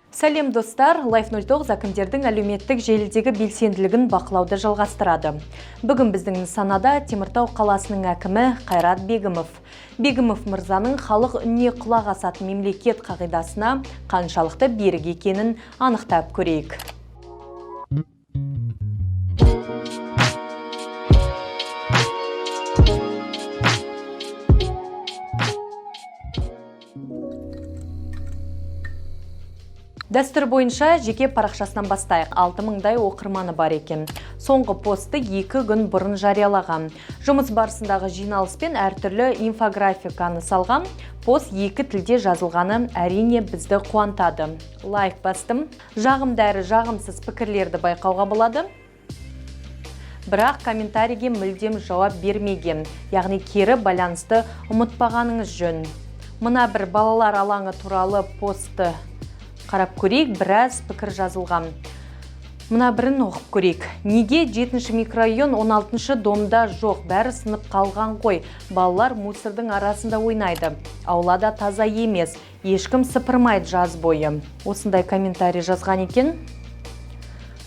Сәлем достар, Life 09 әкімдердің әлеуметтік желідегі белсенділігін бақылауды жалғастырады. Бүгін біздің нысанада Теміртау қаласының әкімі Қайрат Бегімов. Бегімов мырзаның халық үніне құлақ асатын мемлекет қағидасына қаншалықты берік екенін анықтап көрейік. Дәстүр бойынша жеке парақшасынан бастайық. 6000-дай оқырманы бар екен. Соңғы постты 2 күн бұрын жариялаған. Жұмыс барысындағы жиналыспен әртүрлі инфографиканы салған. Пост 2 тілде жазылғаны әрине бізді қуантады. Лайк бастым. Жағымды әрі жағымсыз пікірлерді байқауға болады. Бірақ комментарийге мүлдем жауап бермеген. Яғни кері байланысты ұмытпағаныңыз жөн. Мына бір балалар алаңы туралы постты қарап көрейік, біраз пікір жазылған. Мына бірін оқып көрейік. Неге 7-ші микрорайон 16-шы домда жоқ, бәрі сынып қалған ғой. Балалар мусордың арасында ойнайды. Аулада таза емес, ешкім сыпырмайды жаз бойы. Осындай комментарий жазған екен.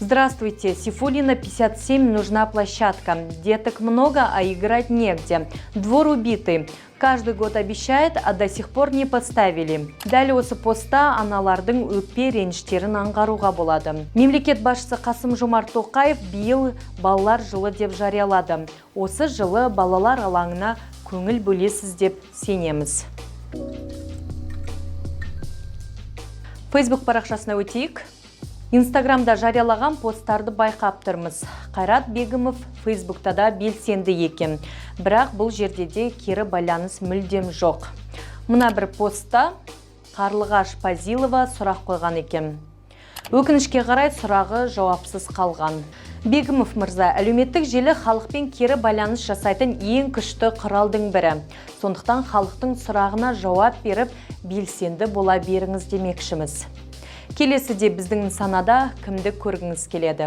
Здравствуйте, Сифулина 57, нужна площадка. Деток много, а играть негде. Двор убитый. Каждый год обещает, а до сих пор не поставили. Дәл осы поста аналардың өкпе реніштерін аңғаруға болады. Мемлекет басшысы Қасым-Жомарт Тоқаев биыл балалар жылы деп жариялады. Осы жылы балалар алаңына көңіл бөлесіз деп сенеміз. Facebook парақшасына өтейік. Инстаграмда жариялаған посттарды байқап тұрмыз. Қайрат Бегімов Фейсбукта да белсенді екен. Бірақ бұл жерде де кері байланыс мүлдем жоқ. Мына бір постта Қарлығаш Пазилова сұрақ қойған екен. Өкінішке қарай сұрағы жауапсыз қалған. Бегімов мырза, әлеуметтік желі халықпен кері байланыс жасайтын ең күшті құралдың бірі. Сондықтан халықтың сұрағына жауап беріп, белсенді бола беріңіз демекшіміз. Келесіде біздің нысанада кімді көргіңіз келеді?